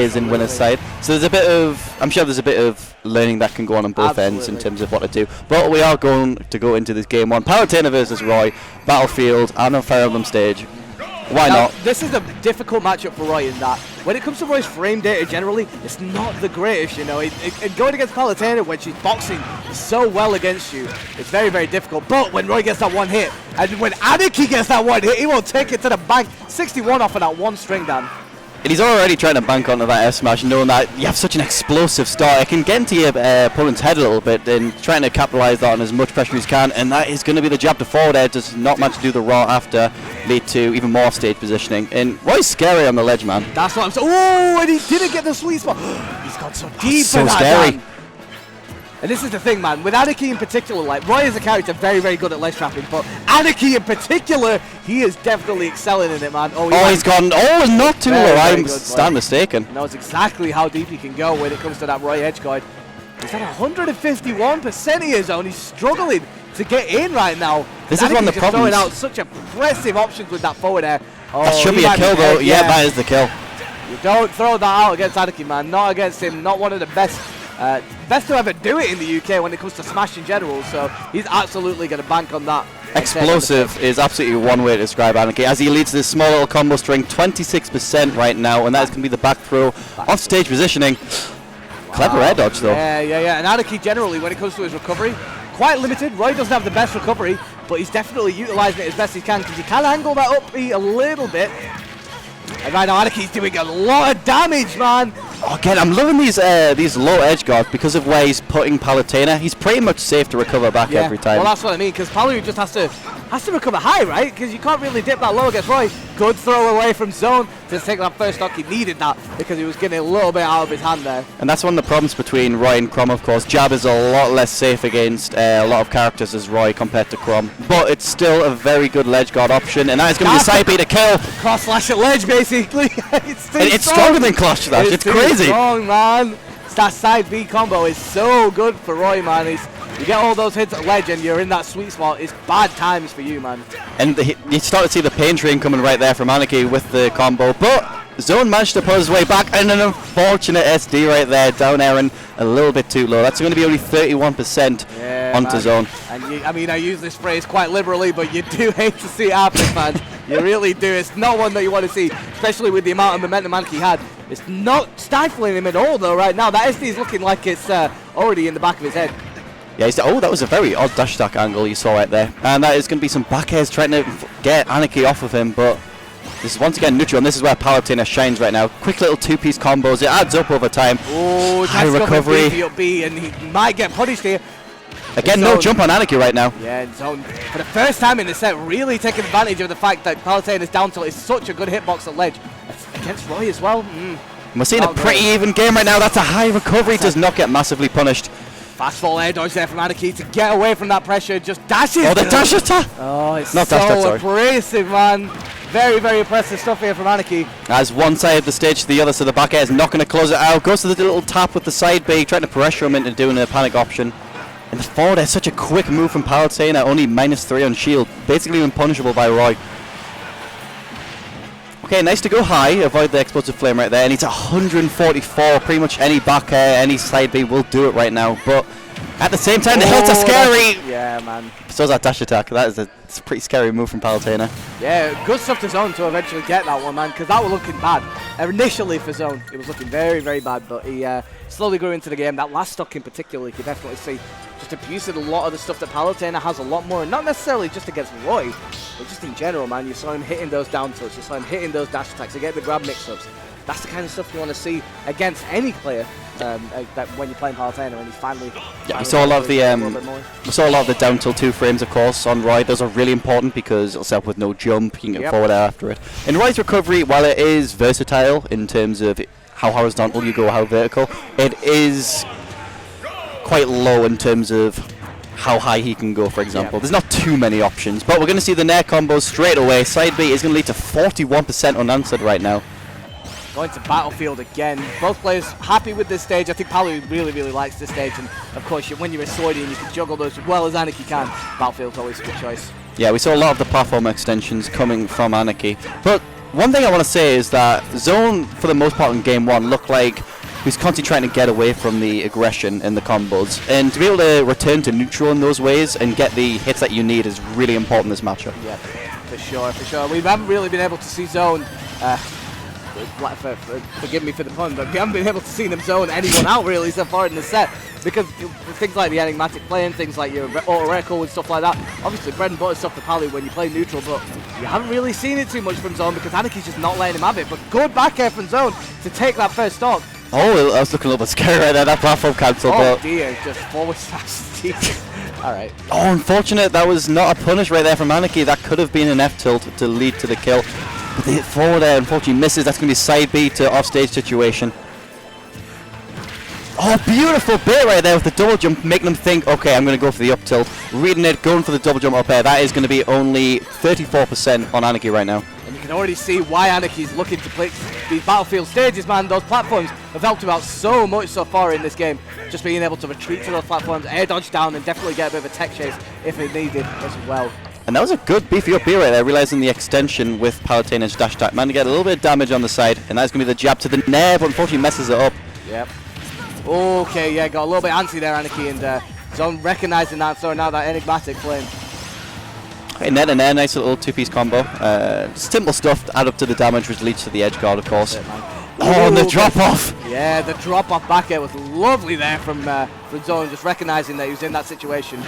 is in winner's side. So there's a bit of, I'm sure there's a bit of learning that can go on both ends in terms of what to do. But we are going to go into this game one. Palutena versus Roy, Battlefield, and on Fire Emblem stage. Why not? This is a difficult matchup for Roy in that when it comes to Roy's frame data generally, it's not the greatest, you know. Going against Palutena when she's boxing so well against you, it's very, very difficult. But when Roy gets that one hit, and when Anaky gets that one hit, he will take it to the bank. 61 off of that one string down. And he's already trying to bank onto that F smash, knowing that you have such an explosive start. It can get into your opponent's head a little bit and trying to capitalize that on as much pressure as can. And that is going to be the jab to forward air. Does not much to do the raw after, lead to even more stage positioning. And Roy's scary on the ledge, man. That's what I'm saying. Oh, and he didn't get the sweet spot. He's got so deep. So scary. And this is the thing, man, with Anaky in particular, like, Roy is a character very, very good at ledge trapping, but Anaky in particular, he is definitely excelling in it, man. Oh, he's gone, not too low, I stand mistaken. He knows exactly how deep he can go when it comes to that Roy edge guard. He's at 151% he is on, he's struggling to get in right now. This is one of the problems. Throwing out such impressive options with that forward air. Oh, that should be a kill, though. Yeah, that is the kill. You don't throw that out against Anaky, man. Not against him, not one of the best to ever do it in the UK when it comes to Smash in general, so he's absolutely going to bank on that. Explosive is absolutely one way to describe Anaky, as he leads this small little combo string, 26% right now, and that's going to be the back throw, off stage positioning. Wow. Clever air dodge though. Yeah, and Anaky generally, when it comes to his recovery, quite limited. Roy doesn't have the best recovery, but he's definitely utilising it as best he can, because he can angle that up a little bit. And right now Anaky's doing a lot of damage, man. Again, I'm loving these low edge guards because of where he's putting Palutena. He's pretty much safe to recover back every time. Well, that's what I mean, because Palu just has to recover high, right? Because you can't really dip that low against Roy. Good throw away from zone to take that first stock. He needed that because he was getting a little bit out of his hand there. And that's one of the problems between Roy and Crom, of course. Jab is a lot less safe against a lot of characters as Roy compared to Crom. But it's still a very good ledge guard option, and that is going to be the side B to kill. Cross slash at ledge, basically. it's stronger than cross slash. It's crazy. Strong, man. That side B combo is so good for Roy, man. You get all those hits at ledge and you're in that sweet spot. It's bad times for you, man. And you start to see the pain train coming right there from Anaky with the combo, but Zone managed to pull his way back, and an unfortunate SD right there, down Aaron a little bit too low. That's going to be only 31% onto Zone. And I use this phrase quite liberally, but you do hate to see it happen, man. You really do. It's not one that you want to see, especially with the amount of momentum Anaky had. It's not stifling him at all, though, right now. That SD is looking like it's already in the back of his head. Yeah, that was a very odd dash attack angle you saw right there. And that is going to be some back airs trying to get Anaky off of him, but this is once again neutral, and this is where Palutena shines right now. Quick little two-piece combos, it adds up over time. Oh, high recovery. B, and he might get punished here. Again, no jump on Anaky right now. Yeah, Zone, for the first time in the set, really taking advantage of the fact that Palutena's down tilt is such a good hitbox at ledge. Against Roy as well. We're seeing a pretty even game right now. That's a high recovery, does not get massively punished. Fast fall air dodge there from Anaky to get away from that pressure, just dashes. Oh, the dash attack! Oh, it's not so abrasive, man. Very, very impressive stuff here from Anaky. As one side of the stage to the other, so the back air is not going to close it out. Goes to the little tap with the side B, trying to pressure him into doing a panic option. And the forward air, such a quick move from Palutena, only -3 on shield, basically unpunishable by Roy. Okay, nice to go high, avoid the explosive flame right there, and he's 144. Pretty much any back air, any side B will do it right now, but at the same time, the hilts are scary. Yeah, man. So is that dash attack. That is a pretty scary move from Palutena. Yeah, good stuff to Zone to eventually get that one, man, because that was looking bad. Initially for Zone, it was looking very, very bad, but he slowly grew into the game. That last stock in particular, you can definitely see just abusing a lot of the stuff that Palutena has a lot more, not necessarily just against Roy, but just in general, man. You saw him hitting those down tilts, you saw him hitting those dash attacks, you get the grab mix-ups. That's the kind of stuff you want to see against any player that when you're playing Palutena, and he's finally. Yeah, we saw a lot of the down till 2 frames, of course, on Roy. Those are really important because it'll set up with no jump, you can get forward air after it. In Roy's recovery, while it is versatile in terms of how horizontal you go, how vertical, it is quite low in terms of how high he can go, for example. There's not too many options, but we're going to see the nair combos straight away. Side B is going to lead to 41% unanswered right now. Going to Battlefield again. Both players happy with this stage. I think Palu really, really likes this stage, and of course, when you're a Soidy and you can juggle those as well as Anaky can, Battlefield's always a good choice. Yeah, we saw a lot of the platform extensions coming from Anaky, but One thing I want to say is that Zone, for the most part in Game 1, looked like he was constantly trying to get away from the aggression and the combos. And to be able to return to neutral in those ways and get the hits that you need is really important in this matchup. Yeah, for sure, for sure. We haven't really been able to see Zone, forgive me for the pun, but we haven't been able to see them zone anyone out really so far in the set. Because things like the enigmatic playing, things like your auto-record and stuff like that, obviously bread and butter stuff for Palu when you play neutral, but you haven't really seen it too much from Zone because Anaky's just not letting him have it. But good back air from Zone to take that first stock. Oh, I was looking a little bit scary right there, that platform cancel. Oh but dear, just forward fast. Alright. Oh, unfortunate, that was not a punish right there from Anaky. That could have been an F-tilt to lead to the kill. But the hit forward air unfortunately misses. That's going to be side B to offstage situation. Oh, beautiful bait right there with the double jump, making them think, okay, I'm going to go for the up tilt. Reading it, going for the double jump up air. That is going to be only 34% on Anaky right now. And you can already see why Anaky's looking to play these battlefield stages, man. Those platforms have helped him out so much so far in this game. Just being able to retreat to those platforms, air dodge down, and definitely get a bit of a tech chase if it needed as well. And that was a good beefy up B right there, realizing the extension with Palutena's dash attack. Man to get a little bit of damage on the side, and that's going to be the jab to the nair, but unfortunately messes it up. Yep. Okay, yeah, got a little bit antsy there, Anaky, and Zone recognizing that, so now that enigmatic flame. Okay, net and air, nice little two-piece combo. Simple stuff to add up to the damage, which leads to the edge guard, of course. Oh, and the drop-off! Yeah, the drop-off back air was lovely there from Zone, just recognizing that he was in that situation.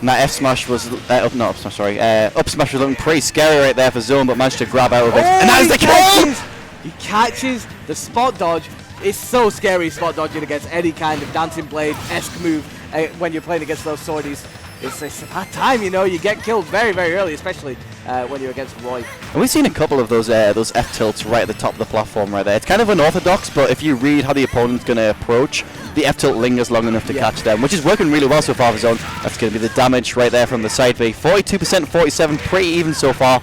And that F smash was up smash was looking pretty scary right there for Zone, but managed to grab out of it. And that is the kill! He catches the spot dodge. It's so scary spot dodging against any kind of dancing blade-esque move when you're playing against those swordies. It's about time, you know, you get killed very, very early, especially when you're against Roy. And we've seen a couple of those F tilts right at the top of the platform right there. It's kind of unorthodox, but if you read how the opponent's going to approach, the F tilt lingers long enough to catch them, which is working really well so far for Zone. That's going to be the damage right there from the side B. 42%, 47, pretty even so far.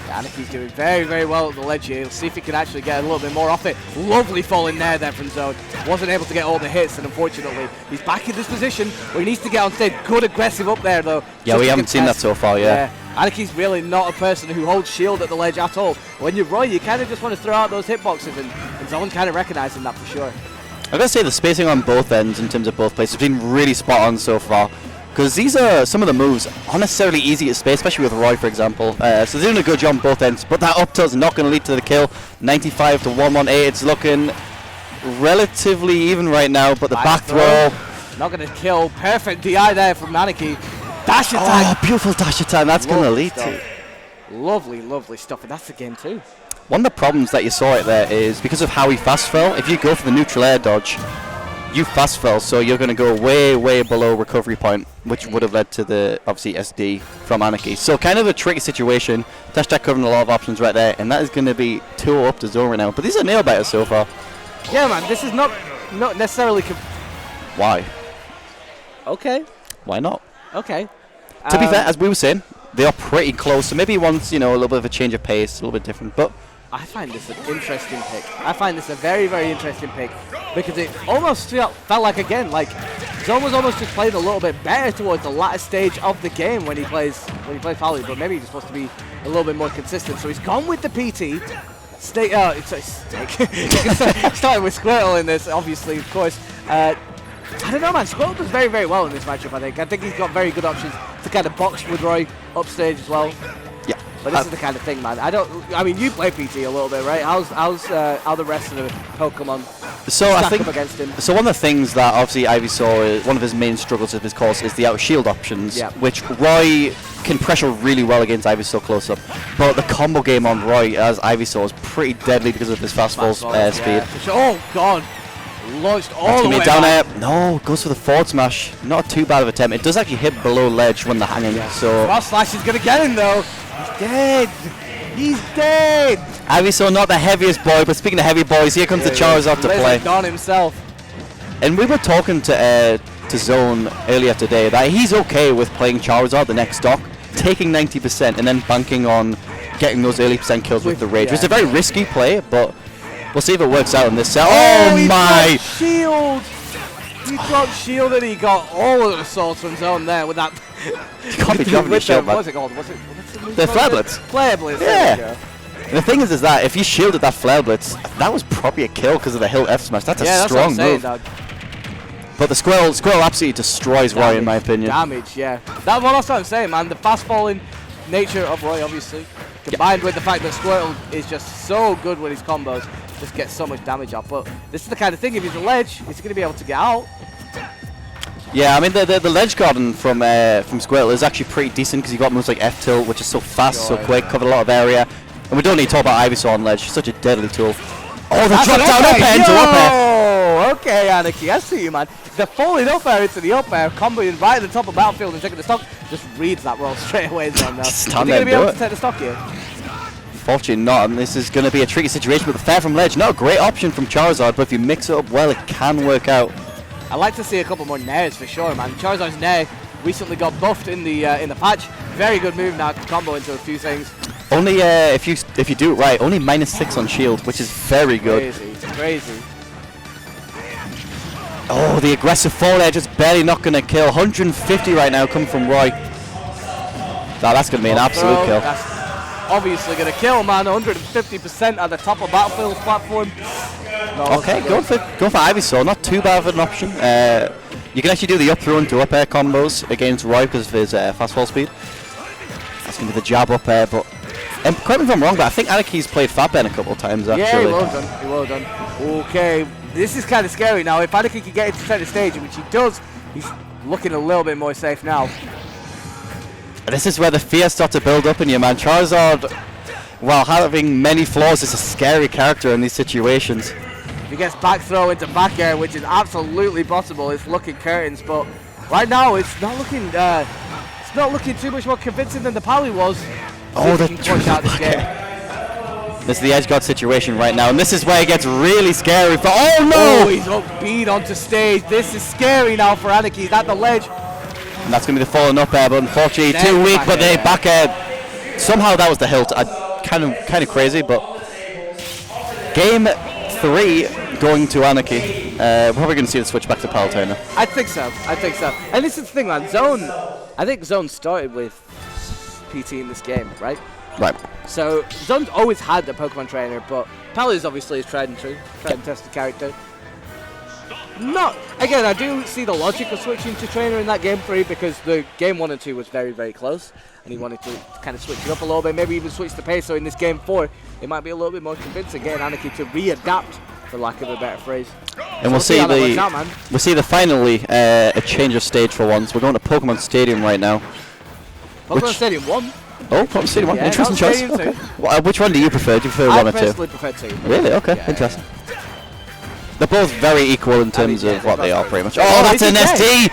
Anaky's doing very, very well at the ledge here. He'll see if he can actually get a little bit more off it. Lovely falling there from Zone. Wasn't able to get all the hits, and unfortunately, he's back in this position where he needs to get on stage. Good aggressive up there, though. Yeah, we haven't seen that so far, yeah. Anaky's really not a person who holds shield at the ledge at all. When you're Roy, you kind of just want to throw out those hitboxes, and Zone kind of recognizing that for sure. I've got to say the spacing on both ends in terms of both places has been really spot on so far. Because these are some of the moves aren't necessarily easy to space, especially with Roy, for example. So they're doing a good job on both ends, but that up tilt is not going to lead to the kill. 95 to 118. It's looking relatively even right now, but the back throw. Not going to kill. Perfect DI there from Anaky. Dash attack. Oh, beautiful dash attack. That's going to lead to. Lovely, lovely stuff, and that's the game too. One of the problems that you saw right there is because of how he fast fell, if you go for the neutral air dodge, you fast fell, so you're going to go way, way below recovery point, which would have led to the, obviously, SD from Anaky. So kind of a tricky situation. Dash attack covering a lot of options right there, and that is going to be 2-0 up to Zone right now. But these are nail biters so far. Yeah, man, this is not necessarily... Why? Okay. Why not? Okay. To be fair, as we were saying, they are pretty close, so maybe he wants, you know, a little bit of a change of pace, a little bit different, but... I find this an interesting pick. I find this a very, very interesting pick because it almost felt like, again, like Zone was almost just playing a little bit better towards the latter stage of the game when he plays Palu, but maybe he's just supposed to be a little bit more consistent. So he's gone with the PT. Starting with Squirtle in this, obviously, of course. I don't know, man. Squirtle does very, very well in this matchup, I think. I think he's got very good options to kind of box with Roy upstage as well. Yeah. But this is the kind of thing, man. I mean, you play PT a little bit, right? How's how the rest of the Pokemon stack up against him? So one of the things that obviously Ivysaur, one of his main struggles of his course is the out shield options, which Roy can pressure really well against Ivysaur close up. But the combo game on Roy as Ivysaur is pretty deadly because of his fast fall speed. Yeah, sure. Oh god. Launched all the way down back. air. No, goes for the forward smash. Not too bad of an attempt. It does actually hit below ledge when they're hanging. So Cross slash is gonna get him though. He's dead. He's dead. Ivysaur not the heaviest boy, but speaking of heavy boys, here comes the Charizard to play. Don himself. And we were talking to Zone earlier today that he's okay with playing Charizard the next stock, taking 90% and then banking on getting those early percent kills with the Rage. It's a very risky play, but we'll see if it works out in this set. Oh my! Shield! He dropped shield and he got all of the swords from Zone there with that. You can't be dropping the shield, man. What's it called? The Flare Blitz. Flare Blitz. Yeah. And the thing is that if you shielded that flare blitz, that was probably a kill because of the hill F smash. That's a strong move. Dog. But the squirrel absolutely destroys Roy, in my opinion. Damage, yeah. That's what I'm saying, man. The fast falling nature of Roy, obviously, combined with the fact that Squirtle is just so good with his combos, just gets so much damage off. But this is the kind of thing, if he's a ledge, he's going to be able to get out. Yeah, I mean the ledge garden from Squirtle is actually pretty decent because you got moves like F tilt, which is so fast, so quick, cover a lot of area, and we don't need to talk about Ivysaur on ledge. Such a deadly tool. Oh, the drop down up air into up air. Okay, Anaky, I see you, man. The falling up air into the up air, comboing right at the top of the battlefield and taking the stock, just reads that roll straight away. Is he going to be able to take the stock here? Fortunately not, and this is going to be a tricky situation with the fair from ledge. Not a great option from Charizard, but if you mix it up well, it can work out. I'd like to see a couple more nairs for sure, man. Charizard's nair recently got buffed in the patch. Very good move now to combo into a few things. Only if you do it right, only -6 on shield, which is very good. Crazy. Oh, the aggressive forward air just barely not going to kill. 150 right now coming from Roy. That's going to be an absolute kill. That's obviously going to kill, man. 150% at the top of Battlefield's platform. No, okay, go for Ivysaur. Not too bad of an option. You can actually do the up throw into up air combos against Roy because of his fast fall speed. That's going to be the jab up air, but correct me if I'm wrong, but I think Anaky's played Fatben a couple of times actually. Yeah, he well done. Okay, this is kind of scary now. If Anaky can get into center stage, which he does, he's looking a little bit more safe now. This is where the fear starts to build up in you, man. Charizard, while having many flaws, is a scary character in these situations. If he gets back throw into back air, which is absolutely possible, it's looking curtains. But right now, it's not looking too much more convincing than the Pally was. Oh, the push out this game. This is the edge guard situation right now, and this is where it gets really scary. For oh no! Oh, he's upbeat onto stage. This is scary now for Anaky. He's at the ledge. And that's going to be the falling up air, but unfortunately too weak. But they back air. Somehow that was the hilt. Kind of crazy, but game 3 going to Anaky. We're probably going to see the switch back to Palutena. I think so. And this is the thing, man. I think Zone started with PT in this game, right? Right. So Zone's always had a Pokemon trainer, but Palu's obviously his tried and tested character. Again, I do see the logic of switching to trainer in that game 3 because the game 1 and 2 was very, very close, and he wanted to kind of switch it up a little bit, maybe even switch the pace. So in this game 4, it might be a little bit more convincing, getting Anaky to readapt, for lack of a better phrase. And we'll see finally a change of stage for once. We're going to Pokemon Stadium right now. Pokemon Stadium 1. Oh, Pokemon Stadium 1. Yeah, interesting choice. Okay. Well, which one do you prefer? Do you prefer 1 or 2? I personally prefer 2. Really? Okay, yeah, interesting. Yeah. They're both very equal in terms of what they are, pretty much. Oh, that's an SD!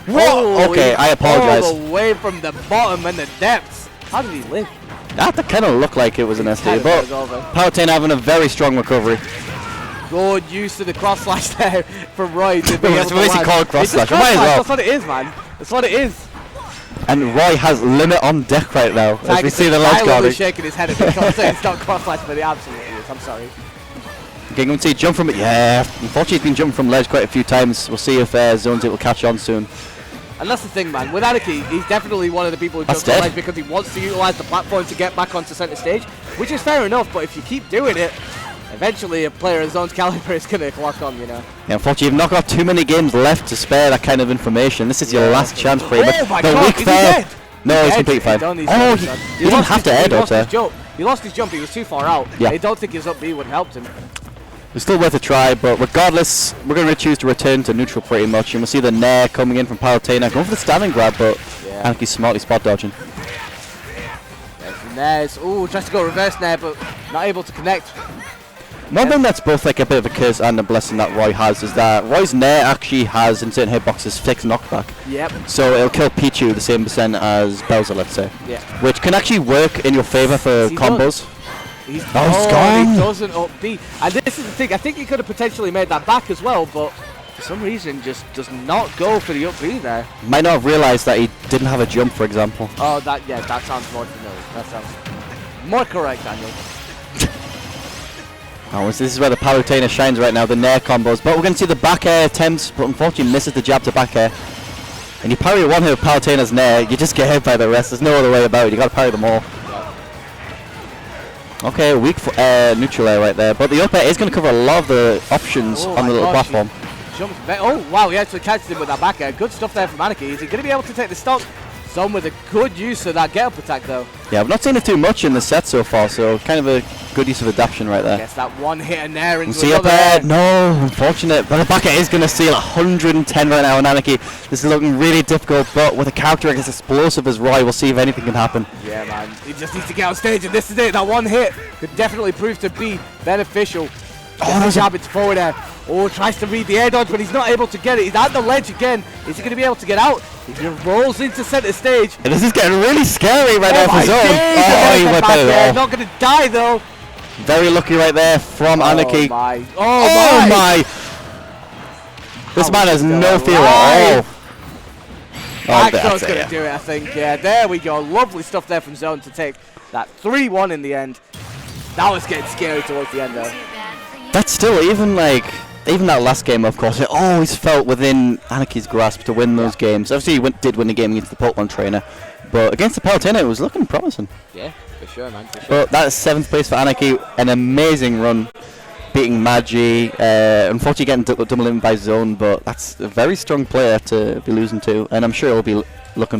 What? Okay, I apologize. All the way from the bottom and the depths. How did he live? That kind of looked like it was an SD, but Palutena having a very strong recovery. Good use of the cross slash there from Roy to be able to land. Called cross slash. Might as well. That's what it is, man. That's what it is. And Roy has limit on deck right now. As we see the ledge guard. Shaking his head at the cross. It's not cross slash, but it absolutely is. I'm sorry. Okay, going to see jump from it. Yeah, unfortunately he's been jumping from ledge quite a few times. We'll see if Zone's will catch on soon. And that's the thing, man. With Anaky, he's definitely one of the people who jumps on ledge because he wants to utilize the platform to get back onto center stage, which is fair enough. But if you keep doing it, eventually a player of Zone's caliber is going to clock on, you know. Yeah, unfortunately, you've not got too many games left to spare that kind of information. This is your last chance, pretty much. Oh my God, is he dead? No, he's completely fine. Oh, he didn't have to air up there. He lost his jump. He was too far out. Yeah. I don't think his up B would have helped him. It's still worth a try, but regardless, we're going to choose to return to neutral pretty much. And we'll see the Nair coming in from Palutena, going for the standing grab, but Anaky's smartly spot dodging. There's the Nairs. Ooh, tries to go reverse Nair, but not able to connect. One thing that's both like a bit of a curse and a blessing that Roy has is that Roy's Nair actually has in certain hitboxes fixed knockback. Yep. So it'll kill Pichu the same percent as Bowser, let's say. Yeah. Which can actually work in your favor for combos. He's gone. He doesn't up B. And this is the thing, I think he could have potentially made that back as well, but for some reason just does not go for the up B there. Might not have realised that he didn't have a jump, for example. Oh, that sounds more familiar. That sounds more correct, Daniel. Oh, this is where the Palutena shines right now, the Nair combos. But we're going to see the back air attempts, but unfortunately misses the jab to back air. And you parry one hit with Palutena's Nair, you just get hit by the rest. There's no other way about it. You got to parry them all. Okay, weak neutral air right there, but the up air is going to cover a lot of the options on the little platform. Oh wow, he actually catches him with that back air. Good stuff there from Anaky. Is he going to be able to take the stock? Zone with a good use of that get-up attack though. Yeah, I've not seen it too much in the set so far, so kind of a good use of adaptation right there. Yes, that one hit and there into see up air. No, unfortunate. But the back air is going to seal 110 right now on Anaky. This is looking really difficult, but with a character as explosive as Roy, we'll see if anything can happen. Yeah, man. He just needs to get on stage, and this is it. That one hit could definitely prove to be beneficial. Oh, there's a forward air. Oh, tries to read the air dodge, but he's not able to get it. He's at the ledge again. Is he going to be able to get out? He just rolls into center stage. And this is getting really scary right now for Zone. Oh, he went better there. Not going to die though. Very lucky right there from Anaky. Oh my! This man has no fear at all. Backthro's going to do it, I think. Yeah, there we go. Lovely stuff there from Zone to take that 3-1 in the end. That was getting scary towards the end though. That's still even that last game, of course, it always felt within Anaky's grasp to win those games. Obviously, he did win the game against the Pokemon trainer, but against the Palutena, it was looking promising. Yeah, for sure, man. For sure. But that's 7th place for Anaky, an amazing run, beating Magi. Unfortunately, getting double in by Zone, but that's a very strong player to be losing to, and I'm sure he'll be looking back.